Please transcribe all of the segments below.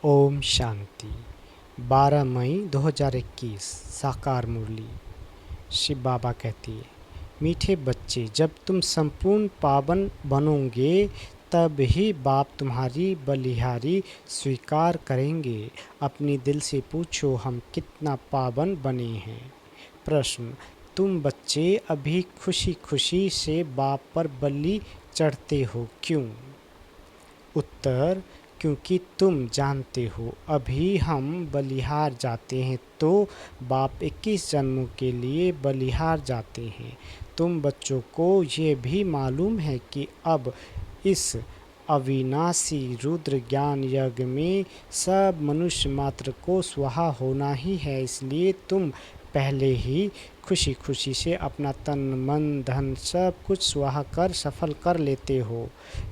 ओम शांति। 12 मई 2021 साकार मुरली। शिव बाबा कहती है, मीठे बच्चे, जब तुम संपूर्ण पावन बनोगे तब ही बाप तुम्हारी बलिहारी स्वीकार करेंगे। अपने दिल से पूछो, हम कितना पावन बने हैं। प्रश्न, तुम बच्चे अभी खुशी खुशी से बाप पर बलि चढ़ते हो, क्यों? उत्तर, क्योंकि तुम जानते हो अभी हम बलिहार जाते हैं तो बाप 21 जन्मों के लिए बलिहार जाते हैं। तुम बच्चों को ये भी मालूम है कि अब इस अविनाशी रुद्र ज्ञान यज्ञ में सब मनुष्य मात्र को स्वाहा होना ही है, इसलिए तुम पहले ही खुशी खुशी से अपना तन मन धन सब कुछ स्वाहा कर सफल कर लेते हो।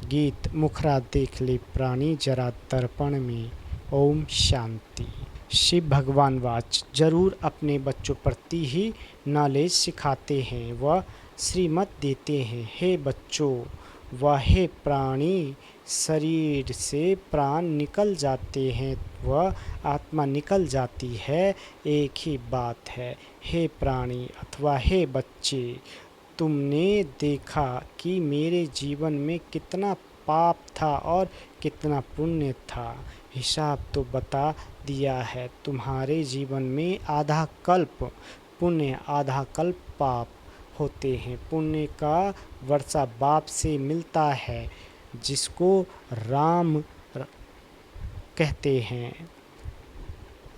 गीत मुखरा देख ले प्राणी जरा दर्पण में। ओम शांति। शिव भगवान वाच, जरूर अपने बच्चों प्रति ही नॉलेज सिखाते हैं, वह श्रीमत देते हैं। हे बच्चों, वह प्राणी शरीर से प्राण निकल जाते हैं, वह आत्मा निकल जाती है, एक ही बात है। हे प्राणी अथवा हे बच्चे, तुमने देखा कि मेरे जीवन में कितना पाप था और कितना पुण्य था। हिसाब तो बता दिया है। तुम्हारे जीवन में आधा कल्प पुण्य आधा कल्प पाप होते हैं। पुण्य का वर्षा बाप से मिलता है, जिसको राम कहते हैं।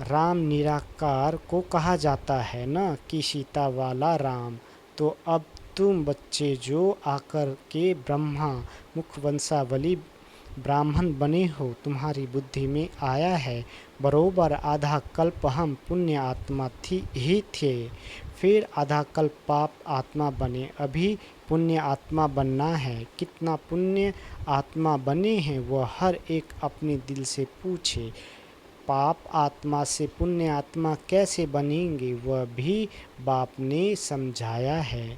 राम निराकार को कहा जाता है ना, कि सीता वाला राम। तो अब तुम बच्चे जो आकर के ब्रह्मा मुखवंशावली ब्राह्मण बने हो, तुम्हारी बुद्धि में आया है बरोबर आधा कल्प हम पुण्य आत्मा ही थे, फिर आधा कल्प पाप आत्मा बने। अभी पुण्य आत्मा बनना है। कितना पुण्य आत्मा बने हैं वह हर एक अपने दिल से पूछे। पाप आत्मा से पुण्य आत्मा कैसे बनेंगे, वह भी बाप ने समझाया है।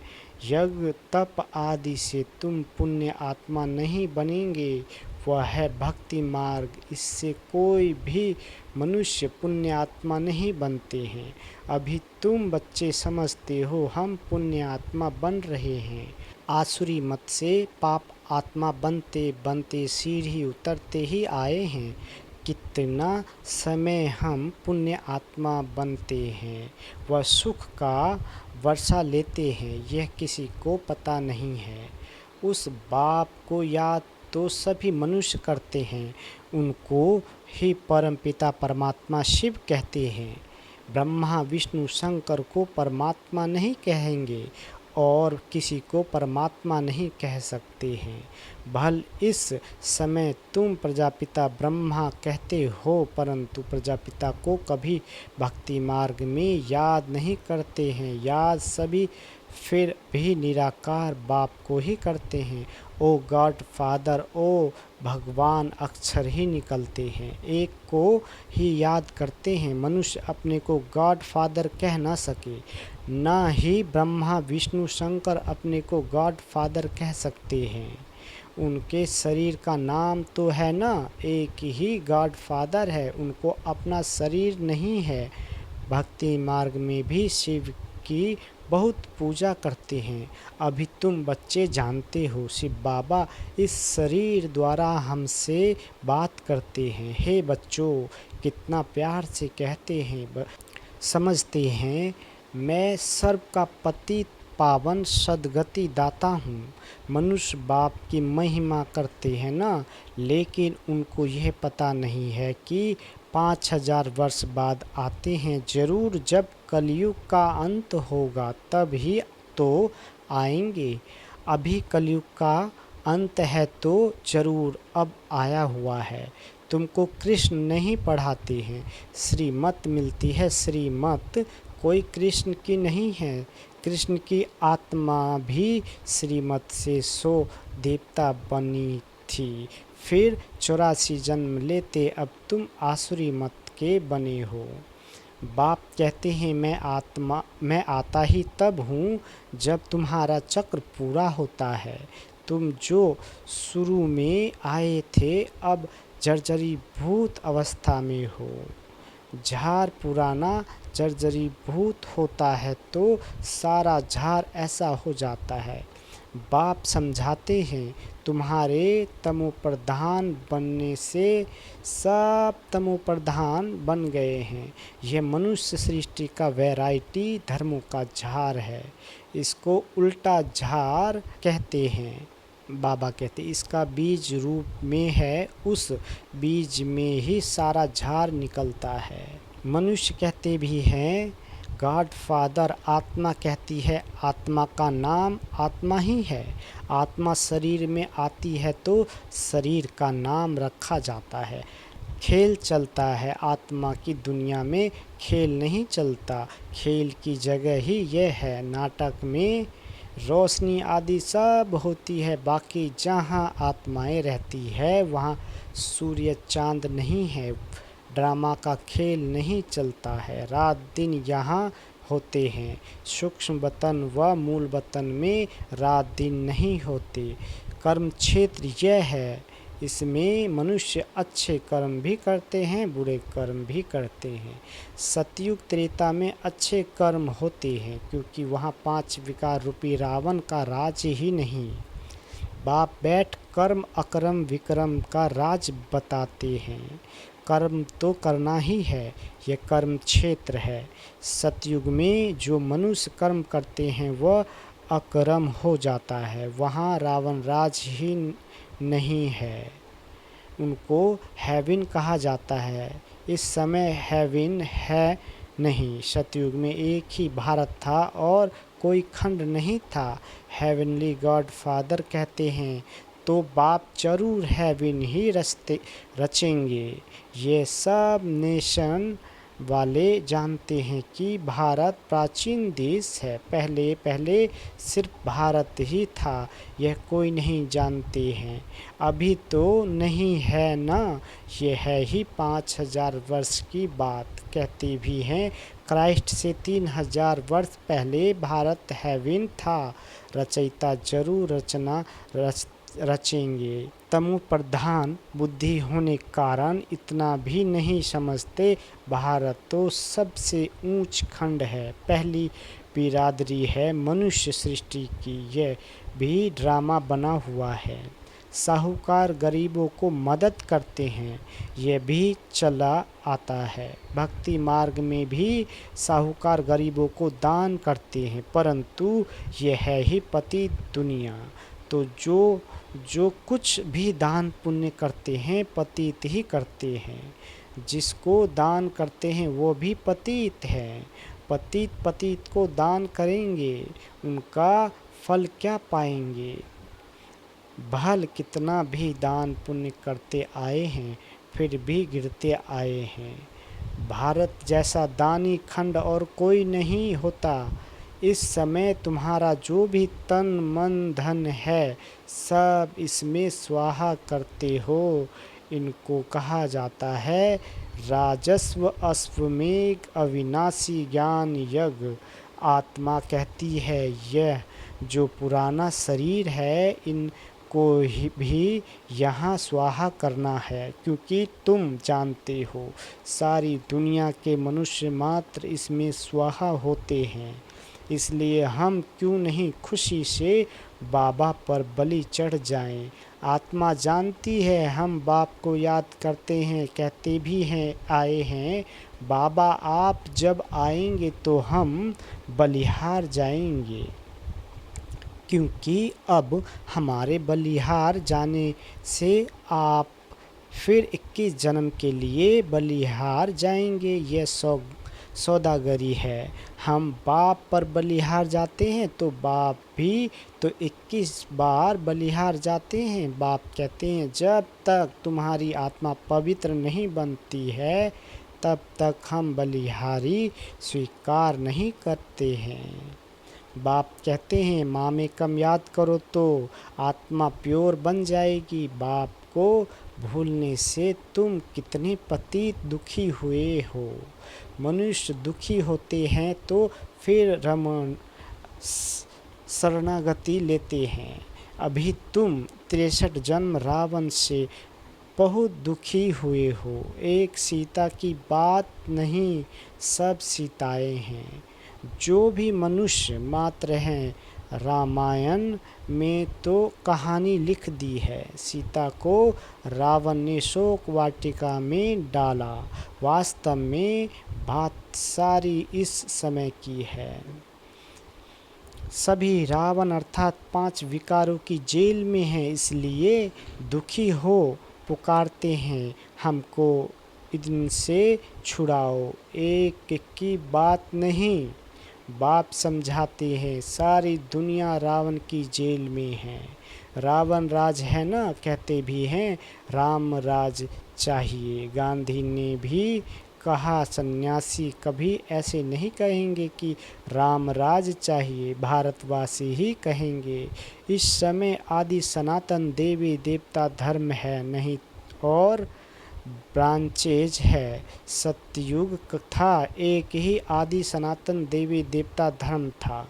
यज्ञ तप आदि से तुम पुण्य आत्मा नहीं बनेंगे, वह है भक्ति मार्ग। इससे कोई भी मनुष्य पुण्य आत्मा नहीं बनते हैं। अभी तुम बच्चे समझते हो हम पुण्य आत्मा बन रहे हैं। आसुरी मत से पाप आत्मा बनते बनते सीढ़ी उतरते ही आए हैं। कितना समय हम पुण्य आत्मा बनते हैं, वह सुख का वर्षा लेते हैं, यह किसी को पता नहीं है। उस बाप को याद तो सभी मनुष्य करते हैं, उनको ही परमपिता परमात्मा शिव कहते हैं। ब्रह्मा विष्णु शंकर को परमात्मा नहीं कहेंगे और किसी को परमात्मा नहीं कह सकते हैं। भल इस समय तुम प्रजापिता ब्रह्मा कहते हो, परंतु प्रजापिता को कभी भक्ति मार्ग में याद नहीं करते हैं। याद सभी फिर भी निराकार बाप को ही करते हैं। ओ गॉड फादर, ओ भगवान अक्षर ही निकलते हैं, एक को ही याद करते हैं। मनुष्य अपने को गॉड फादर कह ना सके, ना ही ब्रह्मा विष्णु शंकर अपने को गॉड फादर कह सकते हैं। उनके शरीर का नाम तो है ना, एक ही गॉड फादर है, उनको अपना शरीर नहीं है। भक्ति मार्ग में भी शिव की बहुत पूजा करते हैं। अभी तुम बच्चे जानते हो शिव बाबा इस शरीर द्वारा हमसे बात करते हैं। हे बच्चों, कितना प्यार से कहते हैं, समझते हैं मैं सर्व का पति पावन सदगति दाता हूँ। मनुष्य बाप की महिमा करते हैं ना, लेकिन उनको यह पता नहीं है कि 5000 वर्ष बाद आते हैं जरूर। जब कलयुग का अंत होगा तब ही तो आएंगे। अभी कलयुग का अंत है तो जरूर अब आया हुआ है। तुमको कृष्ण नहीं पढ़ाते हैं, श्रीमत मिलती है। श्रीमत कोई कृष्ण की नहीं है, कृष्ण की आत्मा भी श्रीमत से 100 देवता बनी थी, फिर 84 जन्म लेते अब तुम आसुरी मत के बने हो। बाप कहते हैं मैं आता ही तब हूँ जब तुम्हारा चक्र पूरा होता है। तुम जो शुरू में आए थे अब जर्जरीभूत अवस्था में हो। झार पुराना जर्जरीभूत होता है तो सारा झार ऐसा हो जाता है। बाप समझाते हैं, तुम्हारे तमोप्रधान बनने से सब तमोप्रधान बन गए हैं। यह मनुष्य सृष्टि का वैरायटी धर्मों का झार है। इसको उल्टा झार कहते हैं। बाबा कहते इसका बीज रूप में है, उस बीज में ही सारा झार निकलता है। मनुष्य कहते भी हैं, गॉड फादर आत्मा कहती है, आत्मा का नाम आत्मा ही है। आत्मा शरीर में आती है तो शरीर का नाम रखा जाता है। खेल चलता है, आत्मा की दुनिया में खेल नहीं चलता। खेल की जगह ही यह है। नाटक में रोशनी आदि सब होती है, बाकी जहाँ आत्माएं रहती है वहाँ सूर्य चांद नहीं है। ड्रामा का खेल नहीं चलता है। रात दिन यहाँ होते हैं। सूक्ष्म वतन व मूल वतन में रात दिन नहीं होते। कर्म क्षेत्र यह है, इसमें मनुष्य अच्छे कर्म भी करते हैं, बुरे कर्म भी करते हैं। सतयुग त्रेता में अच्छे कर्म होते हैं, क्योंकि वहाँ 5 विकार रूपी रावण का राज ही नहीं। बाप बैठ कर्म अकर्म विक्रम का राज बताते हैं। कर्म तो करना ही है, यह कर्म क्षेत्र है। सतयुग में जो मनुष्य कर्म करते हैं वह अकर्म हो जाता है। वहाँ रावण राज ही नहीं है, उनको हेवन कहा जाता है। इस समय हेवन है नहीं। सतयुग में एक ही भारत था और कोई खंड नहीं था। हेवनली गॉड फादर कहते हैं तो बाप जरूर हेवन ही रचेंगे। ये सब नेशन वाले जानते हैं कि भारत प्राचीन देश है। पहले पहले सिर्फ भारत ही था, यह कोई नहीं जानते हैं। अभी तो नहीं है ना, ये है ही 5000 वर्ष की बात। कहते भी हैं क्राइस्ट से 3000 वर्ष पहले भारत हेवन था। रचयिता जरूर रचना रचेंगे। तमो प्रधान बुद्धि होने कारण इतना भी नहीं समझते। भारत तो सबसे ऊंच खंड है, पहली बिरादरी है मनुष्य सृष्टि की। यह भी ड्रामा बना हुआ है। साहूकार गरीबों को मदद करते हैं, यह भी चला आता है। भक्ति मार्ग में भी साहूकार गरीबों को दान करते हैं, परंतु यह है ही पतित दुनिया। तो जो कुछ भी दान पुण्य करते हैं पतित ही करते हैं। जिसको दान करते हैं वो भी पतित है। पतित को दान करेंगे, उनका फल क्या पाएंगे। भल कितना भी दान पुण्य करते आए हैं, फिर भी गिरते आए हैं। भारत जैसा दानी खंड और कोई नहीं होता। इस समय तुम्हारा जो भी तन मन धन है, सब इसमें स्वाहा करते हो। इनको कहा जाता है राजस्व अश्वमेघ अविनाशी ज्ञान यज्ञ। आत्मा कहती है यह जो पुराना शरीर है, इनको भी यहाँ स्वाहा करना है, क्योंकि तुम जानते हो सारी दुनिया के मनुष्य मात्र इसमें स्वाहा होते हैं। इसलिए हम क्यों नहीं खुशी से बाबा पर बलि चढ़ जाएं। आत्मा जानती है हम बाप को याद करते हैं, कहते भी हैं आए हैं बाबा आप जब आएंगे तो हम बलिहार जाएंगे। क्योंकि अब हमारे बलिहार जाने से आप फिर 21 जन्म के लिए बलिहार जाएंगे। यह सौदागरी है। हम बाप पर बलिहार जाते हैं तो बाप भी तो 21 बार बलिहार जाते हैं। बाप कहते हैं जब तक तुम्हारी आत्मा पवित्र नहीं बनती है तब तक हम बलिहारी स्वीकार नहीं करते हैं। बाप कहते हैं मामे कम याद करो तो आत्मा प्योर बन जाएगी। बाप को भूलने से तुम कितने पतित दुखी हुए हो। मनुष्य दुखी होते हैं तो फिर रमण शरणागति लेते हैं। अभी तुम 63 जन्म रावण से बहुत दुखी हुए हो। एक सीता की बात नहीं, सब सीताएं हैं। जो भी मनुष्य मात्र हैं, रामायण में तो कहानी लिख दी है। सीता को रावण ने शोक वाटिका में डाला। वास्तव में बात सारी इस समय की है। सभी रावण अर्थात 5 विकारों की जेल में हैं, इसलिए दुखी हो पुकारते हैं हमको इनसे छुड़ाओ। एक की बात नहीं, बाप समझाते हैं सारी दुनिया रावण की जेल में है। रावण राज है ना, कहते भी हैं राम राज चाहिए। गांधी ने भी कहा सन्यासी कभी ऐसे नहीं कहेंगे कि राम राज चाहिए, भारतवासी ही कहेंगे। इस समय आदि सनातन देवी देवता धर्म है नहीं और ब्रांचेज है। सतयुग था, एक ही आदि सनातन देवी देवता धर्म था।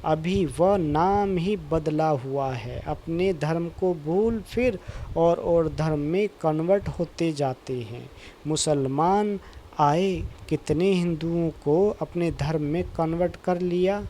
अभी वह नाम ही बदला हुआ है। अपने धर्म को भूल फिर और धर्म में कन्वर्ट होते जाते हैं। मुसलमान आए, कितने हिंदुओं को अपने धर्म में कन्वर्ट कर लिया।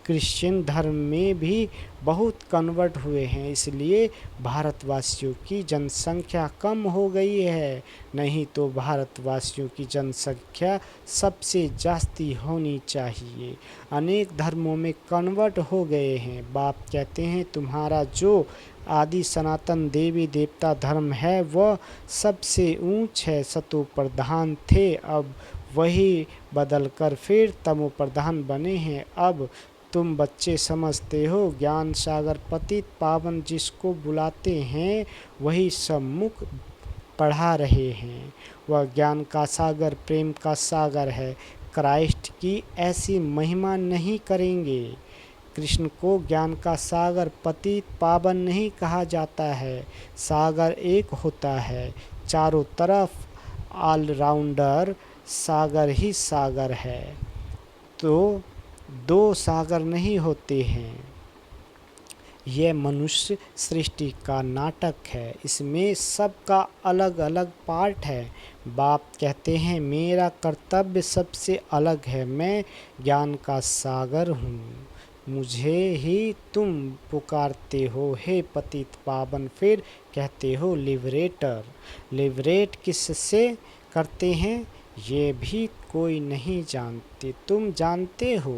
क्रिश्चियन धर्म में भी बहुत कन्वर्ट हुए हैं, इसलिए भारतवासियों की जनसंख्या कम हो गई है। नहीं तो भारतवासियों की जनसंख्या सबसे जास्ती होनी चाहिए। अनेक धर्मों में कन्वर्ट हो गए हैं। बाप कहते हैं तुम्हारा जो आदि सनातन देवी देवता धर्म है वह सबसे ऊंच है। सतो प्रधान थे, अब वही बदलकर फिर तमो प्रधान बने हैं। अब तुम बच्चे समझते हो, ज्ञान सागर पतित पावन जिसको बुलाते हैं वही सम्मुख पढ़ा रहे हैं। वह ज्ञान का सागर, प्रेम का सागर है। क्राइस्ट की ऐसी महिमा नहीं करेंगे। कृष्ण को ज्ञान का सागर, पतित पावन नहीं कहा जाता है। सागर एक होता है, चारों तरफ ऑलराउंडर सागर ही सागर है। तो 2 सागर नहीं होते हैं। यह मनुष्य सृष्टि का नाटक है, इसमें सबका अलग अलग पार्ट है। बाप कहते हैं मेरा कर्तव्य सबसे अलग है। मैं ज्ञान का सागर हूँ, मुझे ही तुम पुकारते हो हे पतित पावन। फिर कहते हो लिबरेटर। लिबरेट किससे करते हैं ये भी कोई नहीं जानते। तुम जानते हो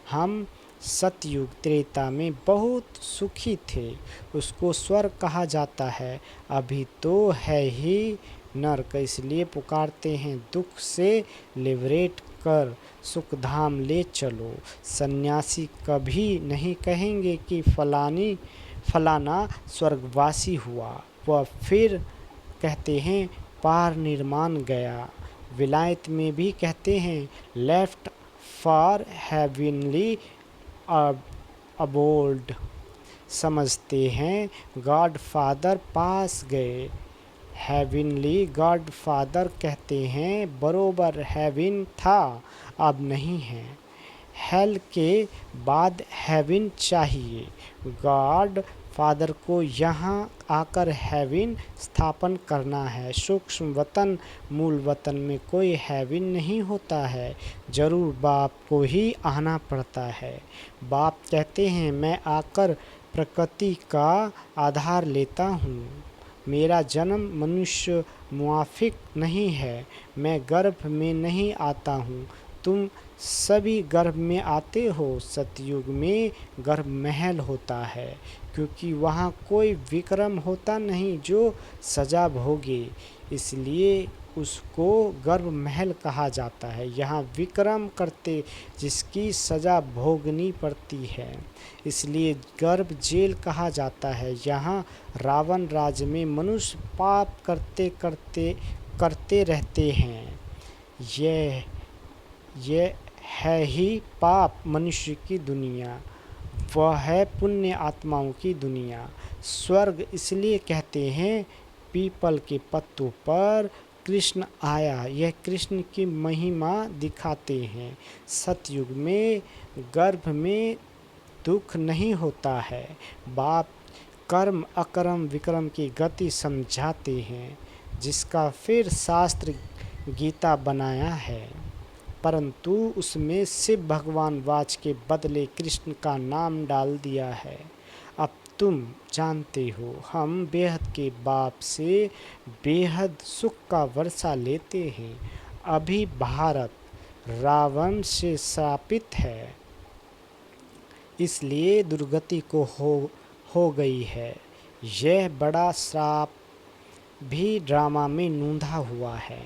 हम सतयुग त्रेता में बहुत सुखी थे, उसको स्वर्ग कहा जाता है। अभी तो है ही नरक, इसलिए पुकारते हैं दुख से लिबरेट कर सुख धाम ले चलो। सन्यासी कभी नहीं कहेंगे कि फलाना स्वर्गवासी हुआ। वह फिर कहते हैं पार निर्माण गया। विलायत में भी कहते हैं लेफ्ट फॉर हेवनली अबोर्ड। समझते हैं गॉड फादर पास गए। हेवनली गॉड फादर कहते हैं बरोबर हेवन था, अब नहीं है। हेल के बाद हेवन चाहिए। गॉड फादर को यहाँ आकर हेवन स्थापन करना है। सूक्ष्म वतन मूल वतन में कोई हेवन नहीं होता है, जरूर बाप को ही आना पड़ता है। बाप कहते हैं मैं आकर प्रकृति का आधार लेता हूँ। मेरा जन्म मनुष्य मुआफिक नहीं है। मैं गर्भ में नहीं आता हूँ, तुम सभी गर्भ में आते हो। सतयुग में गर्भ महल होता है, क्योंकि वहाँ कोई विक्रम होता नहीं जो सजा भोगे, इसलिए उसको गर्भ महल कहा जाता है। यहाँ विक्रम करते जिसकी सजा भोगनी पड़ती है, इसलिए गर्भ जेल कहा जाता है। यहाँ रावण राज्य में मनुष्य पाप करते रहते हैं। यह है ही पाप मनुष्य की दुनिया, वह है पुण्य आत्माओं की दुनिया। स्वर्ग इसलिए कहते हैं पीपल के पत्तों पर कृष्ण आया, यह कृष्ण की महिमा दिखाते हैं। सतयुग में गर्भ में दुख नहीं होता है। बाप कर्म अकर्म विक्रम की गति समझाते हैं। जिसका फिर शास्त्र गीता बनाया है, परंतु उसमें शिव भगवान वाच के बदले कृष्ण का नाम डाल दिया है। अब तुम जानते हो हम बेहद के बाप से बेहद सुख का वर्षा लेते हैं। अभी भारत रावण से श्रापित है, इसलिए दुर्गति को हो गई है। यह बड़ा श्राप भी ड्रामा में नूंधा हुआ है।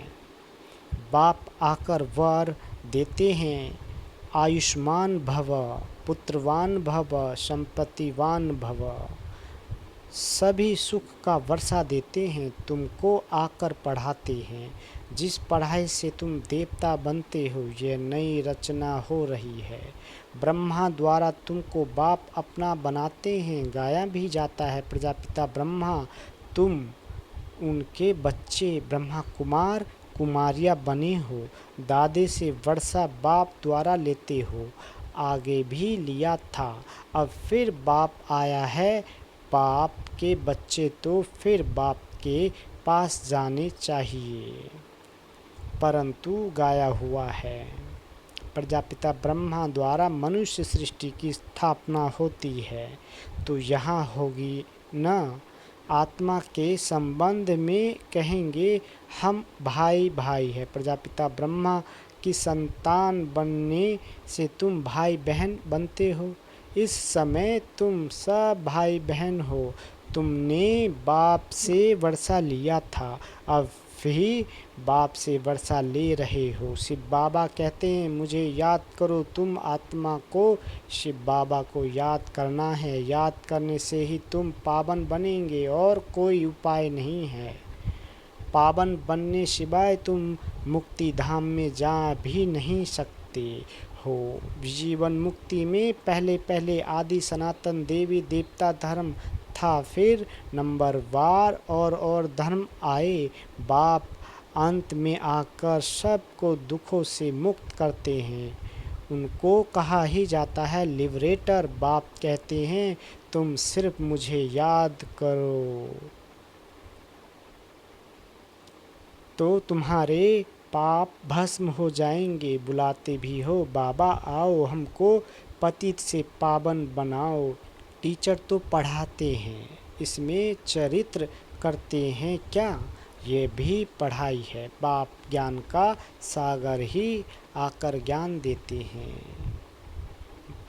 बाप आकर वर देते हैं, आयुष्मान भव, पुत्रवान भव, संपत्तिवान भव, सभी सुख का वर्षा देते हैं। तुमको आकर पढ़ाते हैं, जिस पढ़ाई से तुम देवता बनते हो यह नई रचना हो रही है। ब्रह्मा द्वारा तुमको बाप अपना बनाते हैं। गाया भी जाता है, प्रजापिता ब्रह्मा तुम उनके बच्चे ब्रह्मा कुमार कुमारियाँ बने हो। दादे से वर्षा बाप द्वारा लेते हो, आगे भी लिया था, अब फिर बाप आया है। बाप के बच्चे तो फिर बाप के पास जाने चाहिए, परंतु गाया हुआ है प्रजापिता ब्रह्मा द्वारा मनुष्य सृष्टि की स्थापना होती है तो यहाँ होगी न। आत्मा के संबंध में कहेंगे हम भाई भाई है। प्रजापिता ब्रह्मा की संतान बनने से तुम भाई बहन बनते हो। इस समय तुम सब भाई बहन हो। तुमने बाप से वर्षा लिया था, अब भी बाप से वर्षा ले रहे हो। शिव बाबा कहते हैं मुझे याद करो। तुम आत्मा को शिव बाबा को याद करना है। याद करने से ही तुम पावन बनेंगे और कोई उपाय नहीं है। पावन बनने सिवाय तुम मुक्ति धाम में जा भी नहीं सकते हो। जीवन मुक्ति में पहले पहले आदि सनातन देवी देवता धर्म था, फिर नंबरवार और धर्म आए। बाप अंत में आकर सबको दुखों से मुक्त करते हैं। उनको कहा ही जाता है लिबरेटर। बाप कहते हैं तुम सिर्फ मुझे याद करो तो तुम्हारे पाप भस्म हो जाएंगे। बुलाते भी हो बाबा आओ हमको पतित से पावन बनाओ। टीचर तो पढ़ाते हैं, इसमें चरित्र करते हैं क्या? ये भी पढ़ाई है। बाप ज्ञान का सागर ही आकर ज्ञान देते हैं।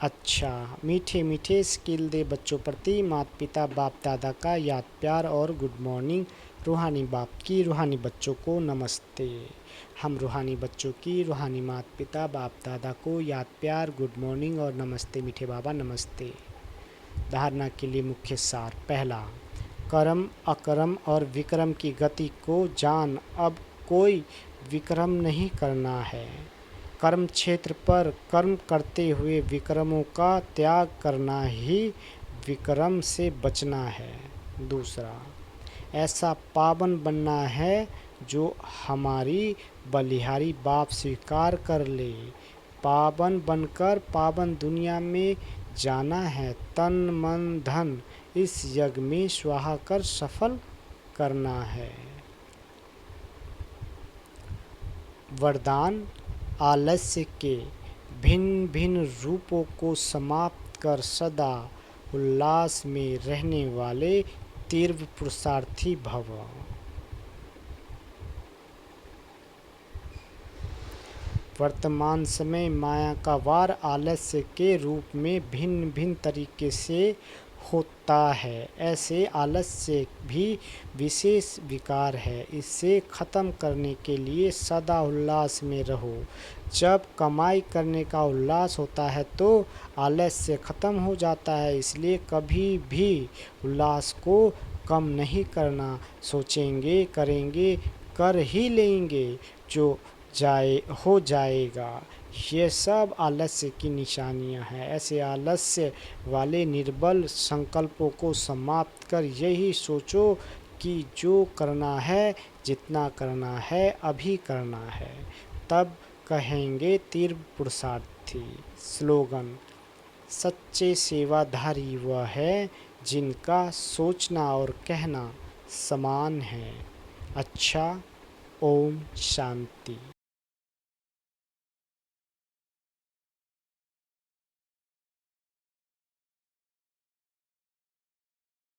अच्छा, मीठे मीठे स्किल दे बच्चों प्रति माता पिता बाप दादा का याद प्यार और गुड मॉर्निंग। रूहानी बाप की रूहानी बच्चों को नमस्ते। हम रूहानी बच्चों की रूहानी माता पिता बाप दादा को याद प्यार गुड मॉर्निंग और नमस्ते मीठे बाबा नमस्ते। धारणा के लिए मुख्य सार। पहला, कर्म अकर्म और विक्रम की गति को जान। अब कोई विक्रम नहीं करना है। कर्म क्षेत्र पर कर्म करते हुए विक्रमों का त्याग करना ही विक्रम से बचना है। दूसरा, ऐसा पावन बनना है जो हमारी बलिहारी बाप स्वीकार कर ले। पावन बनकर पावन दुनिया में जाना है। तन मन धन इस यज्ञ में स्वाहा कर सफल करना है। वरदान, आलस्य के भिन्न भिन्न रूपों को समाप्त कर सदा उल्लास में रहने वाले तीव्र पुरुषार्थी भव। वर्तमान समय माया का वार आलस्य के रूप में भिन्न भिन्न तरीके से होता है। ऐसे आलस्य भी विशेष विकार है। इसे ख़त्म करने के लिए सदा उल्लास में रहो। जब कमाई करने का उल्लास होता है तो आलस्य ख़त्म हो जाता है। इसलिए कभी भी उल्लास को कम नहीं करना। सोचेंगे करेंगे कर ही लेंगे जो हो जाएगा। ये सब आलस्य की निशानियां हैं। ऐसे आलस्य वाले निर्बल संकल्पों को समाप्त कर यही सोचो कि जो करना है जितना करना है अभी करना है, तब कहेंगे तीव्र पुरुषार्थी। स्लोगन, सच्चे सेवाधारी वह है जिनका सोचना और कहना समान है। अच्छा। ओम शांति।